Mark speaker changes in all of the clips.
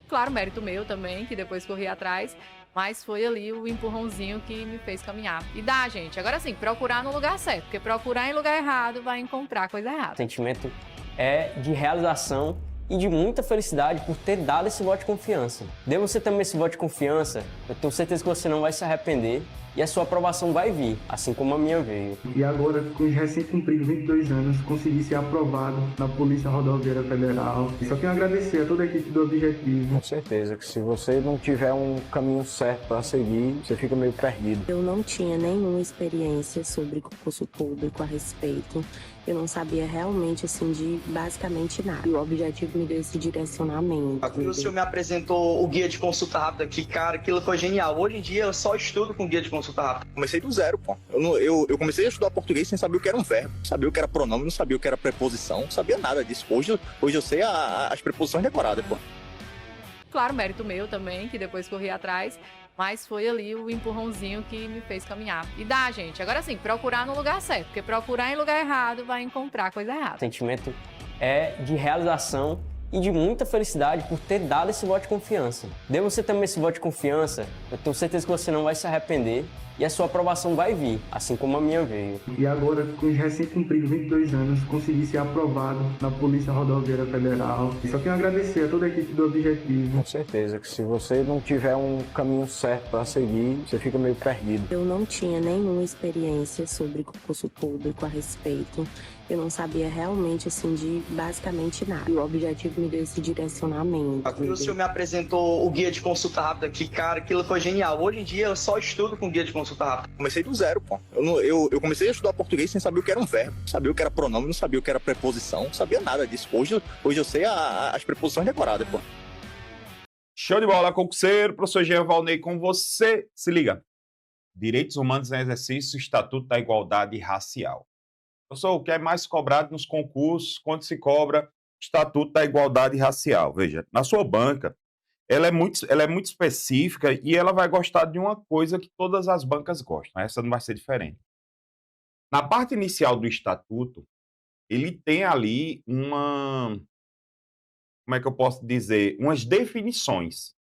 Speaker 1: Claro, mérito meu também, que depois corri atrás, mas foi ali o empurrãozinho que me fez caminhar. E dá, gente. Agora sim, procurar no lugar certo, porque procurar em lugar errado vai encontrar coisa
Speaker 2: O
Speaker 1: errada.
Speaker 2: sentimento é de realização e de muita felicidade por ter dado esse voto de confiança. Dê você também esse voto de confiança, eu tenho certeza que você não vai se arrepender e a sua aprovação vai vir, assim como a minha veio.
Speaker 3: E agora, com os recém-cumpridos 22 anos, consegui ser aprovado na Polícia Rodoviária Federal. Só tenho a agradecer a toda a equipe do Objetivo.
Speaker 4: Com certeza que se você não tiver um caminho certo para seguir, você fica meio perdido.
Speaker 5: Eu não tinha nenhuma experiência sobre concurso público a respeito. Eu não sabia realmente, assim, de basicamente nada. E o Objetivo me deu esse direcionamento.
Speaker 6: O senhor me apresentou o guia de consulta rápida, que, cara, aquilo foi genial. Hoje em dia eu só estudo com guia de consulta rápida.
Speaker 7: Comecei do zero, pô. Eu comecei a estudar português sem saber o que era um verbo, não sabia o que era pronome, não sabia o que era preposição, não sabia nada disso. Hoje eu sei as preposições decoradas, pô.
Speaker 1: Claro, mérito meu também, que depois corri atrás, mas foi ali o empurrãozinho que me fez caminhar. E dá, gente. Agora sim, procurar no lugar certo, porque procurar em lugar errado vai encontrar coisa errada.
Speaker 2: O sentimento é de realização e de muita felicidade por ter dado esse voto de confiança. Dê você também esse voto de confiança, eu tenho certeza que você não vai se arrepender e a sua aprovação vai vir, assim como a minha veio.
Speaker 3: E agora, com os recém-cumpridos 22 anos, consegui ser aprovado na Polícia Rodoviária Federal. Só tenho a agradecer a toda a equipe do Objetivo.
Speaker 4: Com certeza que se você não tiver um caminho certo para seguir, você fica meio perdido.
Speaker 5: Eu não tinha nenhuma experiência sobre concurso público a respeito. Eu não sabia realmente, assim, de basicamente nada. E o Objetivo me deu esse direcionamento.
Speaker 6: O senhor me apresentou o guia de consulta rápida, que, cara, aquilo foi genial. Hoje em dia eu só estudo com guia de consulta rápida.
Speaker 7: Comecei do zero, pô. Eu comecei a estudar português sem saber o que era um verbo, não sabia o que era pronome, não sabia o que era preposição, não sabia nada disso. Hoje eu sei as preposições decoradas, pô.
Speaker 8: Show de bola, concurseiro. Professor Jean Valnei com você. Se liga. Direitos humanos em exercício, Estatuto da Igualdade Racial. Professor, o que é mais cobrado nos concursos, quando se cobra Estatuto da Igualdade Racial? Veja, na sua banca, ela é muito específica e ela vai gostar de uma coisa que todas as bancas gostam. Essa não vai ser diferente. Na parte inicial do Estatuto, ele tem ali como é que eu posso dizer? Umas definições.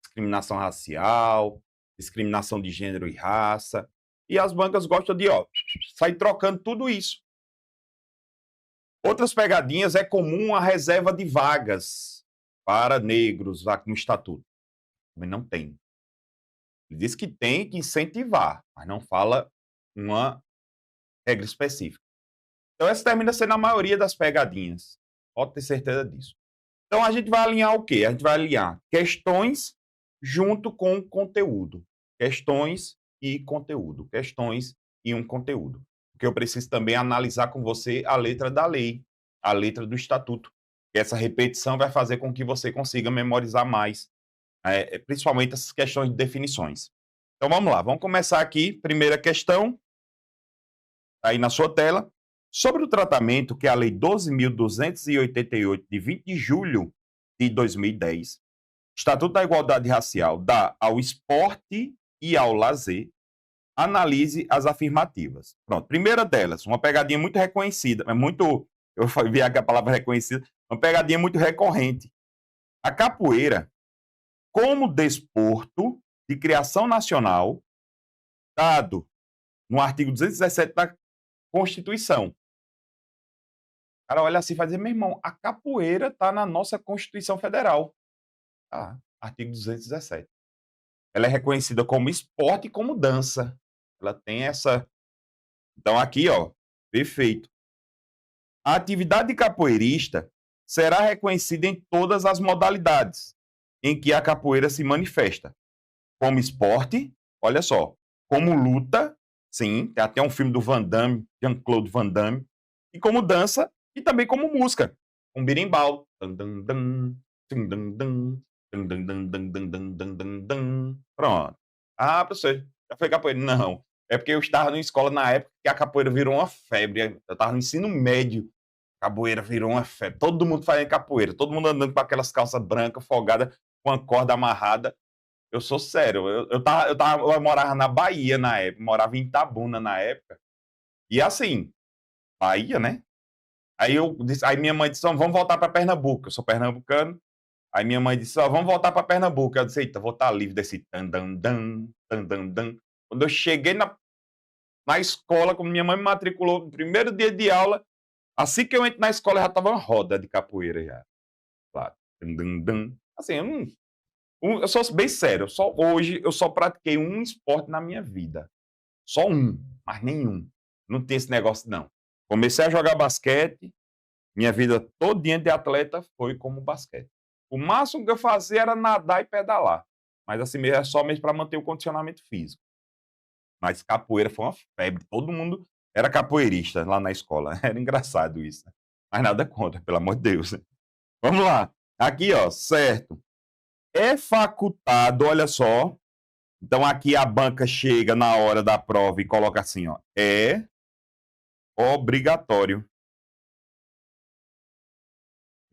Speaker 8: Discriminação racial, discriminação de gênero e raça. E as bancas gostam de, sair trocando tudo isso. Outras pegadinhas é comum a reserva de vagas para negros aqui no Estatuto. Também não tem. Ele diz que tem que incentivar, mas não fala uma regra específica. Então essa termina sendo a maioria das pegadinhas. Pode ter certeza disso. Então a gente vai alinhar o quê? A gente vai alinhar questões junto com conteúdo. Questões e conteúdo. Questões e um conteúdo. Porque eu preciso também analisar com você a letra da lei, a letra do estatuto. E essa repetição vai fazer com que você consiga memorizar mais, principalmente essas questões de definições. Então vamos lá, vamos começar aqui. Primeira questão, aí na sua tela. Sobre o tratamento que a Lei 12.288, de 20 de julho de 2010, Estatuto da Igualdade Racial, dá ao esporte e ao lazer, analise as afirmativas. Pronto, primeira delas, uma pegadinha muito reconhecida, eu vi aqui a palavra reconhecida, uma pegadinha muito recorrente. A capoeira, como desporto de criação nacional, dado no artigo 217 da Constituição. O cara olha assim e vai dizer, meu irmão, a capoeira está na nossa Constituição Federal. Artigo 217. Ela é reconhecida como esporte e como dança. Ela tem essa... Então aqui, perfeito. A atividade capoeirista será reconhecida em todas as modalidades em que a capoeira se manifesta. Como esporte, olha só, como luta, sim, tem até um filme do Van Damme, Jean-Claude Van Damme, e como dança, e também como música, um berimbau. Pronto. Professor, já foi capoeira? Não. É porque eu estava na escola na época que a capoeira virou uma febre. Eu estava no ensino médio. Capoeira virou uma febre. Todo mundo fazendo capoeira. Todo mundo andando com aquelas calças brancas, folgadas, com a corda amarrada. Eu sou sério. Eu morava na Bahia na época. Morava em Itabuna na época. E assim, Bahia, né? Aí minha mãe disse, vamos voltar para Pernambuco. Eu sou pernambucano. Aí minha mãe disse, ó, vamos voltar para Pernambuco. Eu disse, eita, vou estar livre desse tandandan, tandandan. Quando eu cheguei na escola, quando minha mãe me matriculou no primeiro dia de aula, assim que eu entro na escola, já estava uma roda de capoeira já. Lá, tandandan. Assim, eu sou bem sério, hoje eu só pratiquei um esporte na minha vida. Só um, mas nenhum. Não tem esse negócio, não. Comecei a jogar basquete, minha vida todinha de atleta foi como basquete. O máximo que eu fazia era nadar e pedalar. Mas assim mesmo, é só mesmo para manter o condicionamento físico. Mas capoeira foi uma febre. Todo mundo era capoeirista lá na escola. Era engraçado isso. Né? Mas nada contra, pelo amor de Deus. Vamos lá. Aqui, ó, certo. É facultado, olha só. Então aqui a banca chega na hora da prova e coloca assim, ó. É obrigatório.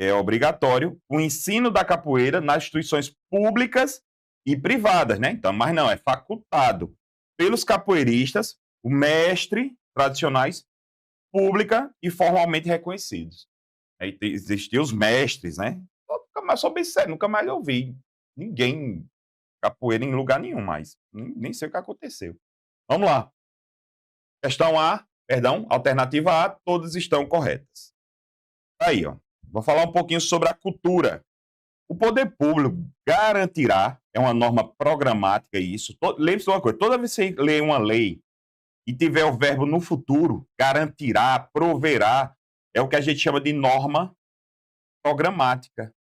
Speaker 8: É obrigatório o ensino da capoeira nas instituições públicas e privadas, né? Então, mas não, é facultado pelos capoeiristas, o mestre tradicionais, pública e formalmente reconhecidos. Aí existiam os mestres, né? Eu nunca mais, sou bem sério, nunca mais ouvi ninguém capoeira em lugar nenhum mais. Nem sei o que aconteceu. Vamos lá. Questão A, perdão, alternativa A, todas estão corretas. Aí, ó. Vou falar um pouquinho sobre a cultura. O poder público garantirá, é uma norma programática isso. Lembre-se de uma coisa, toda vez que você lê uma lei e tiver o verbo no futuro, garantirá, proverá, é o que a gente chama de norma programática.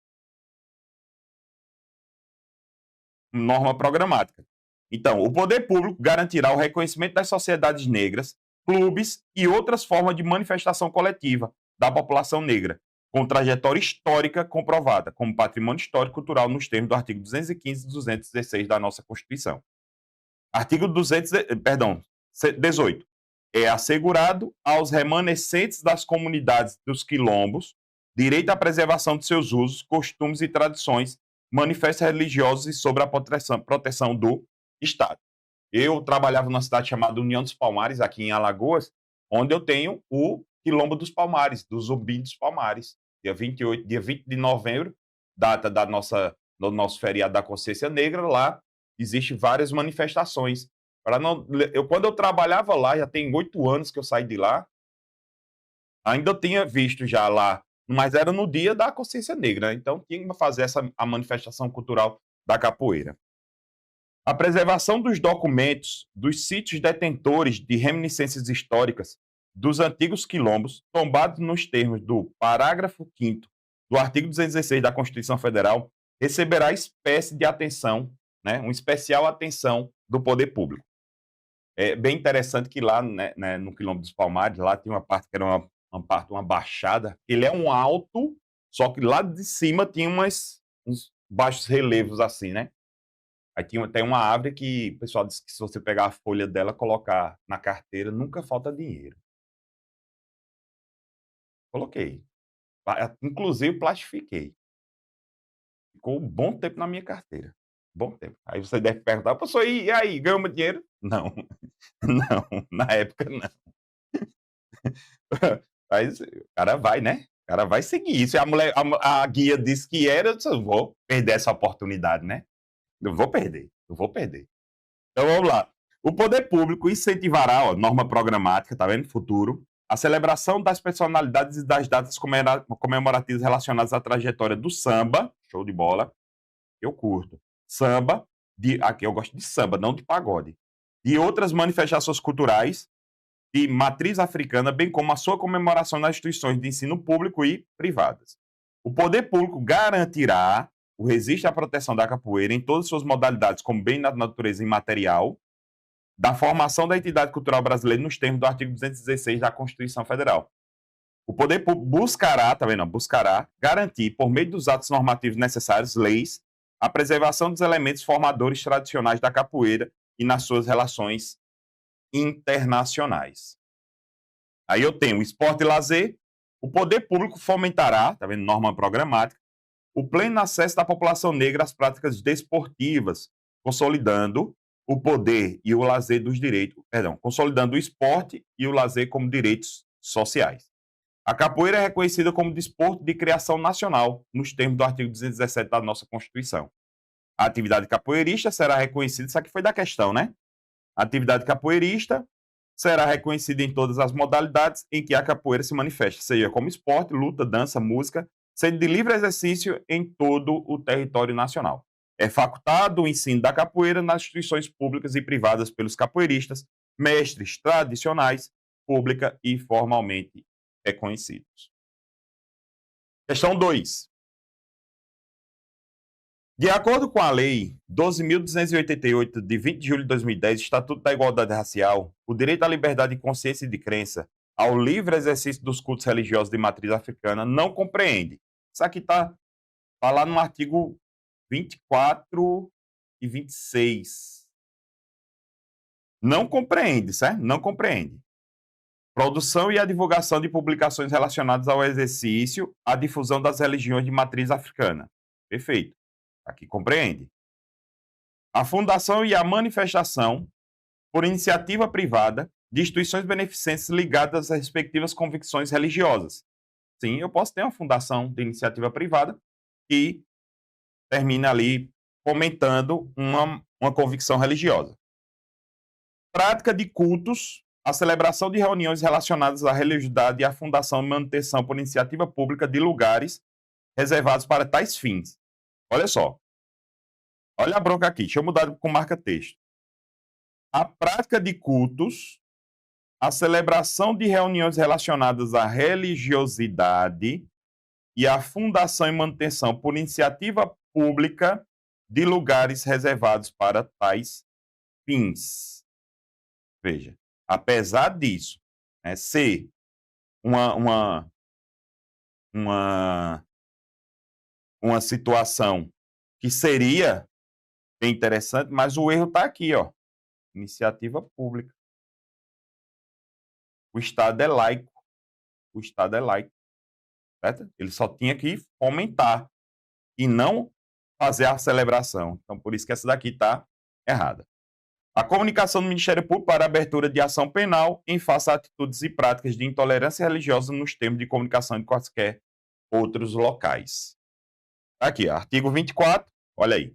Speaker 8: Norma programática. Então, o poder público garantirá o reconhecimento das sociedades negras, clubes e outras formas de manifestação coletiva da população negra, com trajetória histórica comprovada, como patrimônio histórico cultural nos termos do artigo 215 e 216 da nossa Constituição. Artigo 18. É assegurado aos remanescentes das comunidades dos quilombos direito à preservação de seus usos, costumes e tradições, manifestos religiosos e sobre a proteção do Estado. Eu trabalhava numa cidade chamada União dos Palmares, aqui em Alagoas, onde eu tenho o Quilombo dos Palmares, do Zumbi dos Palmares. Dia 20 de novembro, data do nosso feriado da Consciência Negra, lá existem várias manifestações. Quando eu trabalhava lá, já tem 8 anos que eu saí de lá, ainda eu tinha visto já lá, mas era no dia da Consciência Negra, né? Então tinha que fazer a manifestação cultural da capoeira. A preservação dos documentos dos sítios detentores de reminiscências históricas dos antigos quilombos, tombados nos termos do parágrafo 5º do artigo 216 da Constituição Federal, receberá espécie de atenção, né, uma especial atenção do poder público. É bem interessante que lá, né, no Quilombo dos Palmares, lá tem uma parte que era uma baixada, ele é um alto, só que lá de cima tinha uns baixos relevos assim, né? Aí tem uma árvore que o pessoal diz que se você pegar a folha dela, colocar na carteira, nunca falta dinheiro. Coloquei. Inclusive, plastifiquei. Ficou um bom tempo na minha carteira. Bom tempo. Aí você deve perguntar, professor, e aí, ganhou muito dinheiro? Não. Não, na época não. Mas o cara vai, né? O cara vai seguir isso. A guia disse que era, eu disse, eu vou perder essa oportunidade, né? Eu vou perder. Então vamos lá. O poder público incentivará, ó, norma programática, tá vendo? Futuro. A celebração das personalidades e das datas comemorativas relacionadas à trajetória do samba, show de bola, eu curto. Samba, aqui eu gosto de samba, não de pagode. E outras manifestações culturais de matriz africana, bem como a sua comemoração nas instituições de ensino público e privadas. O poder público garantirá o registro e a proteção da capoeira em todas as suas modalidades, como bem da natureza imaterial, da formação da entidade cultural brasileira nos termos do artigo 216 da Constituição Federal. O poder público buscará garantir, por meio dos atos normativos necessários, leis, a preservação dos elementos formadores tradicionais da capoeira e nas suas relações internacionais. Aí eu tenho esporte e lazer. O poder público fomentará, tá vendo, norma programática, o pleno acesso da população negra às práticas desportivas, consolidando o poder e o lazer dos direitos, consolidando o esporte e o lazer como direitos sociais. A capoeira é reconhecida como desporto de criação nacional, nos termos do artigo 217 da nossa Constituição. A atividade capoeirista será reconhecida, isso aqui foi da questão, né? A atividade capoeirista será reconhecida em todas as modalidades em que a capoeira se manifesta, seja como esporte, luta, dança, música, sendo de livre exercício em todo o território nacional. É facultado o ensino da capoeira nas instituições públicas e privadas pelos capoeiristas, mestres tradicionais, pública e formalmente reconhecidos. Questão 2. De acordo com a Lei 12.288, de 20 de julho de 2010, Estatuto da Igualdade Racial, o direito à liberdade de consciência e de crença, ao livre exercício dos cultos religiosos de matriz africana, não compreende. Isso aqui está lá no artigo 24 e 26. Não compreende, certo? Não compreende. Produção e a divulgação de publicações relacionadas ao exercício, à difusão das religiões de matriz africana. Perfeito. Aqui compreende. A fundação e a manifestação, por iniciativa privada, de instituições beneficentes ligadas às respectivas convicções religiosas. Sim, eu posso ter uma fundação de iniciativa privada que termina ali fomentando uma convicção religiosa. Prática de cultos, a celebração de reuniões relacionadas à religiosidade e a fundação e manutenção por iniciativa pública de lugares reservados para tais fins. Olha só. Olha a bronca aqui. Deixa eu mudar com marca-texto. A prática de cultos, a celebração de reuniões relacionadas à religiosidade e a fundação e manutenção por iniciativa pública de lugares reservados para tais fins. Veja, apesar disso, ser uma situação que seria bem interessante, mas o erro está aqui, ó. Iniciativa pública. O Estado é laico. O Estado é laico. Certo? Ele só tinha que fomentar e não fazer a celebração. Então, por isso que essa daqui está errada. A comunicação do Ministério Público para a abertura de ação penal em face a atitudes e práticas de intolerância religiosa nos termos de comunicação de quaisquer outros locais. Aqui, artigo 24, olha aí.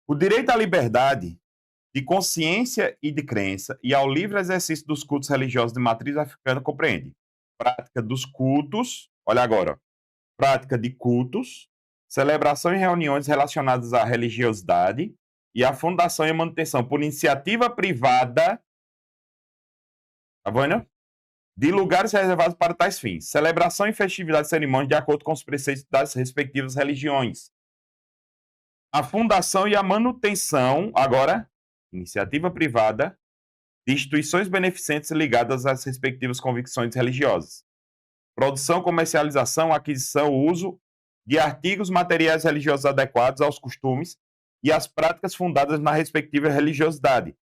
Speaker 8: O direito à liberdade de consciência e de crença e ao livre exercício dos cultos religiosos de matriz africana compreende prática dos cultos, olha agora, ó, prática de cultos, celebração e reuniões relacionadas à religiosidade e a fundação e manutenção por iniciativa privada, tá vendo? De lugares reservados para tais fins. Celebração e festividade de cerimônias de acordo com os preceitos das respectivas religiões. A fundação e a manutenção, agora, iniciativa privada, de instituições beneficentes ligadas às respectivas convicções religiosas. Produção, comercialização, aquisição, uso de artigos materiais religiosos adequados aos costumes e às práticas fundadas na respectiva religiosidade,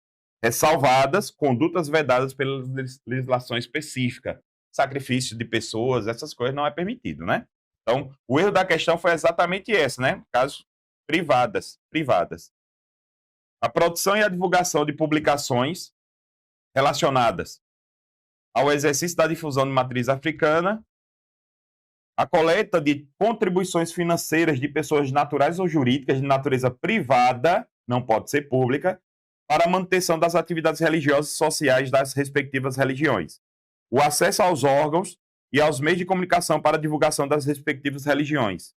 Speaker 8: ressalvadas condutas vedadas pela legislação específica. Sacrifício de pessoas, essas coisas não é permitido, né? Então, o erro da questão foi exatamente esse, né? Casos privadas. A produção e a divulgação de publicações relacionadas ao exercício da difusão de matriz africana, a coleta de contribuições financeiras de pessoas naturais ou jurídicas de natureza privada, não pode ser pública, para a manutenção das atividades religiosas e sociais das respectivas religiões. O acesso aos órgãos e aos meios de comunicação para a divulgação das respectivas religiões.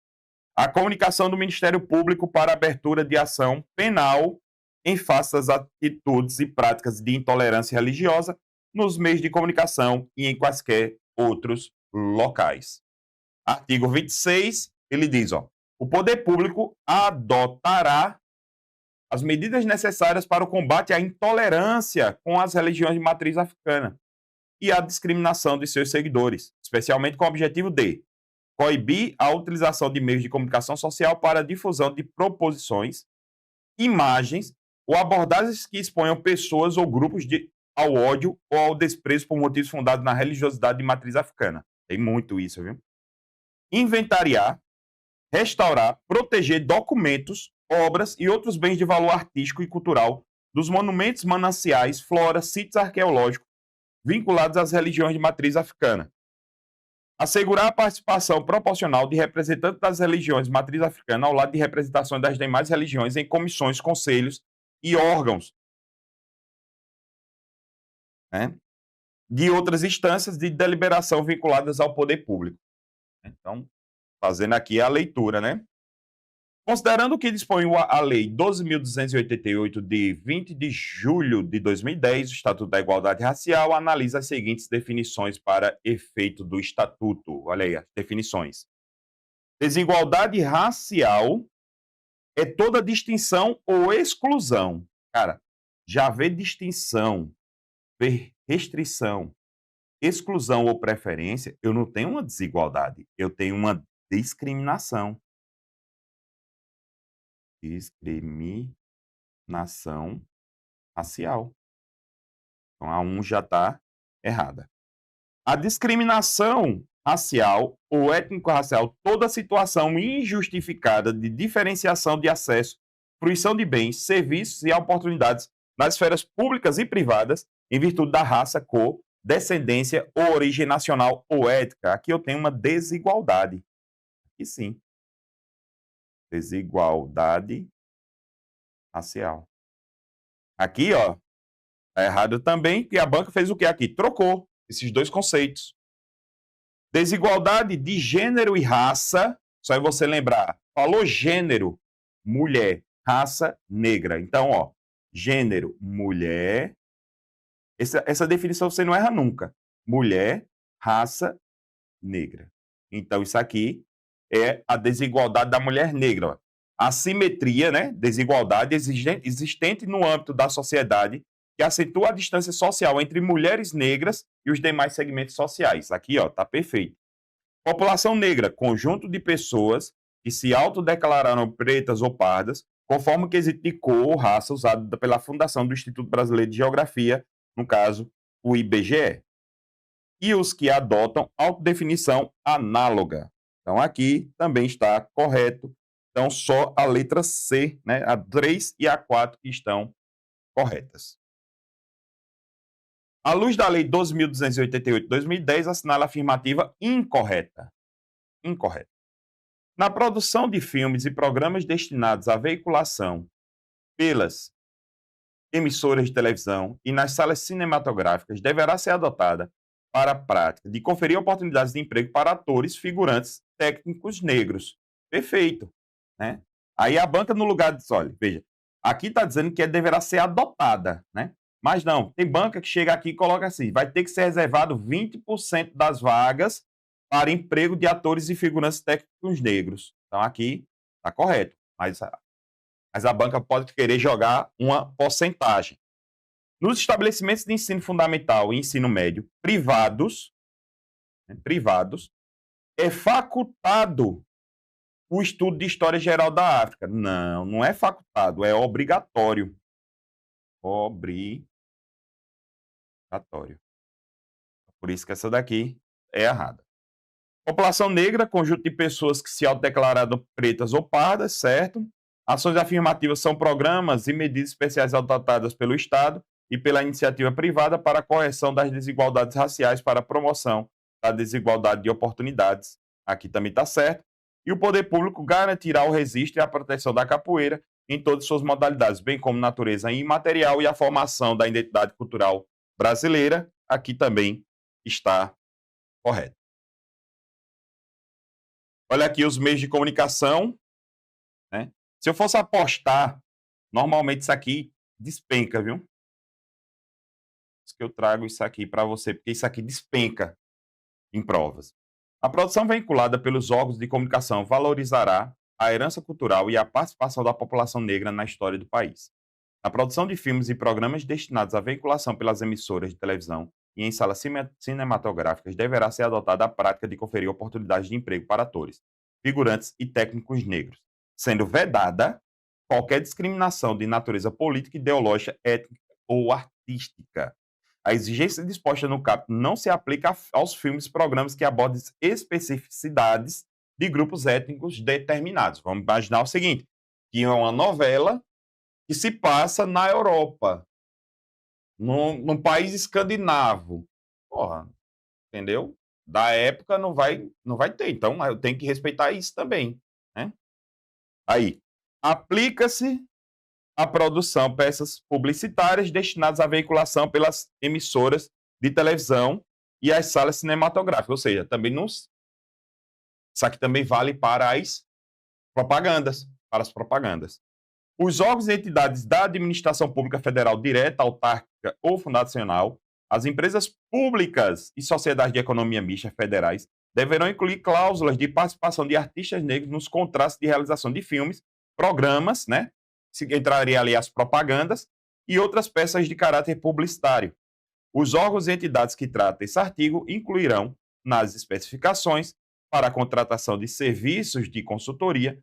Speaker 8: A comunicação do Ministério Público para a abertura de ação penal em face às atitudes e práticas de intolerância religiosa nos meios de comunicação e em quaisquer outros locais. Artigo 26, ele diz, ó, o poder público adotará as medidas necessárias para o combate à intolerância com as religiões de matriz africana e à discriminação de seus seguidores, especialmente com o objetivo de coibir a utilização de meios de comunicação social para a difusão de proposições, imagens ou abordagens que exponham pessoas ou grupos ao ódio ou ao desprezo por motivos fundados na religiosidade de matriz africana. Tem muito isso, viu? Inventariar, restaurar, proteger documentos, obras e outros bens de valor artístico e cultural dos monumentos, mananciais, flora, sítios arqueológicos vinculados às religiões de matriz africana, Assegurar a participação proporcional de representantes das religiões de matriz africana ao lado de representações das demais religiões em comissões, conselhos e órgãos, né, de outras instâncias de deliberação vinculadas ao poder público. Então, fazendo aqui a leitura, né? Considerando o que dispõe a Lei 12.288, de 20 de julho de 2010, o Estatuto da Igualdade Racial, analisa as seguintes definições para efeito do Estatuto. Olha aí as definições. Desigualdade racial é toda distinção ou exclusão. Cara, já vê distinção, vê restrição, exclusão ou preferência, eu não tenho uma desigualdade, eu tenho uma discriminação. Discriminação racial. Então, a 1 já está errada. A discriminação racial ou étnico-racial, toda situação injustificada de diferenciação de acesso, fruição de bens, serviços e oportunidades nas esferas públicas e privadas, em virtude da raça, cor, descendência ou origem nacional ou étnica. Aqui eu tenho uma desigualdade. Aqui sim. Desigualdade racial. Aqui, ó, tá errado também, que a banca fez o que aqui? Trocou esses dois conceitos. Desigualdade de gênero e raça, só é você lembrar, falou gênero, mulher, raça, negra. Então, ó, gênero, mulher, essa definição você não erra nunca. Mulher, raça, negra. Então, isso aqui é a desigualdade da mulher negra. Ó. Assimetria, né? Desigualdade existente no âmbito da sociedade que acentua a distância social entre mulheres negras e os demais segmentos sociais. Aqui, ó, tá perfeito. População negra, conjunto de pessoas que se autodeclararam pretas ou pardas, conforme o quesito de cor ou raça usado pela Fundação do Instituto Brasileiro de Geografia, no caso, o IBGE. E os que adotam autodefinição análoga. Então, aqui também está correto. Então, só a letra C, né, a 3 e a 4 que estão corretas. À luz da Lei 12.288 de 2010, assinala a afirmativa incorreta. Incorreta. Na produção de filmes e programas destinados à veiculação pelas emissoras de televisão e nas salas cinematográficas, deverá ser adotada para a prática de conferir oportunidades de emprego para atores, figurantes, técnicos negros. Perfeito. Né? Aí a banca, no lugar disso, olha, veja, aqui está dizendo que deverá ser adotada, né? Mas não, tem banca que chega aqui e coloca assim, vai ter que ser reservado 20% das vagas para emprego de atores e figurantes técnicos negros. Então aqui está correto, mas a banca pode querer jogar uma porcentagem. Nos estabelecimentos de ensino fundamental e ensino médio privados, é facultado o estudo de História Geral da África. Não, não é facultado, é obrigatório. Obrigatório. Por isso que essa daqui é errada. População negra, conjunto de pessoas que se autodeclararam pretas ou pardas, certo? Ações afirmativas são programas e medidas especiais adotadas pelo Estado e pela iniciativa privada para a correção das desigualdades raciais, para a promoção da desigualdade de oportunidades. Aqui também está certo. E o poder público garantirá o registro e a proteção da capoeira em todas suas modalidades, bem como natureza imaterial e a formação da identidade cultural brasileira. Aqui também está correto. Olha aqui os meios de comunicação. Né? Se eu fosse apostar, normalmente isso aqui despenca, viu? Por isso que eu trago isso aqui para você, porque isso aqui despenca em provas. A produção veiculada pelos órgãos de comunicação valorizará a herança cultural e a participação da população negra na história do país. A produção de filmes e programas destinados à veiculação pelas emissoras de televisão e em salas cinematográficas deverá ser adotada a prática de conferir oportunidades de emprego para atores, figurantes e técnicos negros, sendo vedada qualquer discriminação de natureza política, ideológica, étnica ou artística. A exigência disposta no caput não se aplica aos filmes e programas que abordem especificidades de grupos étnicos determinados. Vamos imaginar o seguinte, que é uma novela que se passa na Europa, num país escandinavo. Porra, entendeu? da época não vai ter. Então, eu tenho que respeitar isso também, né? Aí, aplica-se a produção peças publicitárias destinadas à veiculação pelas emissoras de televisão e as salas cinematográficas. Ou seja, também isso aqui também vale para as propagandas. Os órgãos e entidades da administração pública federal direta, autárquica ou fundacional, as empresas públicas e sociedades de economia mista federais deverão incluir cláusulas de participação de artistas negros nos contratos de realização de filmes, programas, né? Se entraria ali as propagandas e outras peças de caráter publicitário. Os órgãos e entidades que tratam esse artigo incluirão, nas especificações, para a contratação de serviços de consultoria,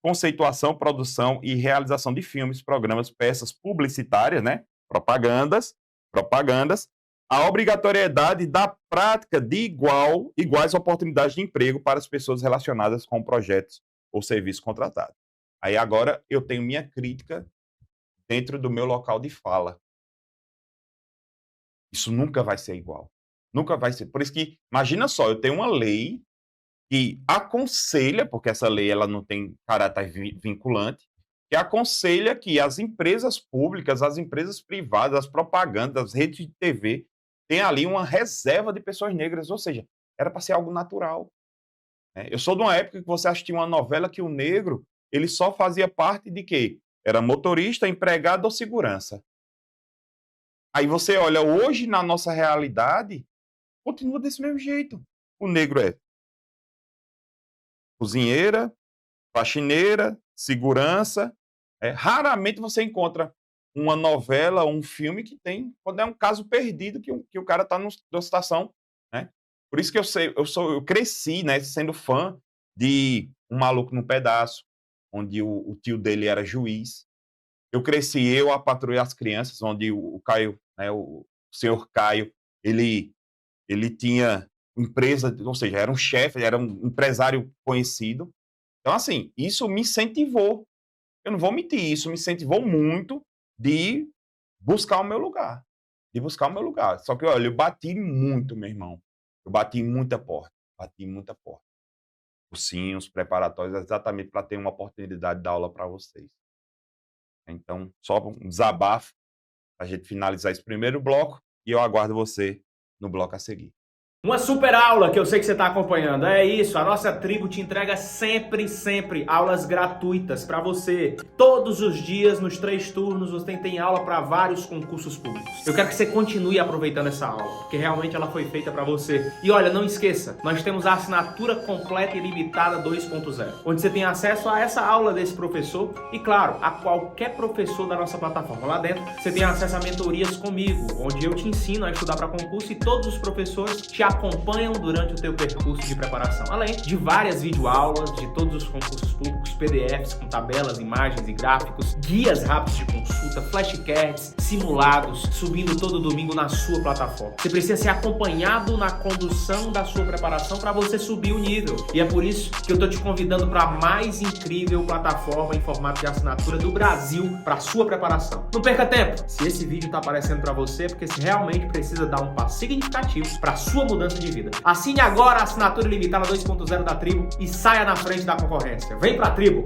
Speaker 8: conceituação, produção e realização de filmes, programas, peças publicitárias, né? Propagandas, a obrigatoriedade da prática de iguais oportunidades de emprego para as pessoas relacionadas com projetos ou serviços contratados. Aí agora eu tenho minha crítica dentro do meu local de fala. Isso nunca vai ser igual. Nunca vai ser. Por isso que, imagina só, eu tenho uma lei que aconselha, porque essa lei ela não tem caráter vinculante, que aconselha que as empresas públicas, as empresas privadas, as propagandas, as redes de TV, tenham ali uma reserva de pessoas negras, ou seja, era para ser algo natural. Eu sou de uma época que você assistia uma novela que o negro ele só fazia parte de quê? Era motorista, empregado ou segurança. Aí você olha, hoje na nossa realidade, continua desse mesmo jeito. O negro é cozinheira, faxineira, segurança. Raramente você encontra uma novela, um filme que tem, quando é um caso perdido, que o cara está numa situação, né? Por isso que eu cresci, né, sendo fã de Um Maluco no Pedaço, onde o tio dele era juiz. Eu cresci, a Patroa e as Crianças, onde o Caio, né, o senhor Caio, ele tinha empresa, ou seja, era um chefe, era um empresário conhecido. Então, assim, isso me incentivou. Eu não vou mentir, isso me incentivou muito de buscar o meu lugar. Só que, olha, eu bati muito, meu irmão. Eu bati muita porta. Cursinhos preparatórios exatamente para ter uma oportunidade de dar aula para vocês. Então, só um desabafo para a gente finalizar esse primeiro bloco e eu aguardo você no bloco a seguir.
Speaker 9: Uma super aula que eu sei que você está acompanhando. É isso, a nossa tribo te entrega sempre aulas gratuitas para você. Todos os dias, nos 3 turnos, você tem aula para vários concursos públicos. Eu quero que você continue aproveitando essa aula, porque realmente ela foi feita para você. E olha, não esqueça, nós temos a assinatura completa e limitada 2.0, onde você tem acesso a essa aula desse professor e, claro, a qualquer professor da nossa plataforma. Lá dentro, você tem acesso a mentorias comigo, onde eu te ensino a estudar para concurso e todos os professores te acompanham durante o teu percurso de preparação, além de várias videoaulas de todos os concursos públicos, PDFs com tabelas, imagens e gráficos, guias rápidos de consulta, flashcards, simulados, subindo todo domingo na sua plataforma. Você precisa ser acompanhado na condução da sua preparação para você subir o nível. E é por isso que eu estou te convidando para a mais incrível plataforma em formato de assinatura do Brasil para sua preparação. Não perca tempo! Se esse vídeo está aparecendo para você, é porque você realmente precisa dar um passo significativo para a sua mudança de vida. Assine agora a assinatura ilimitada 2.0 da Tribo e saia na frente da concorrência. Vem pra Tribo!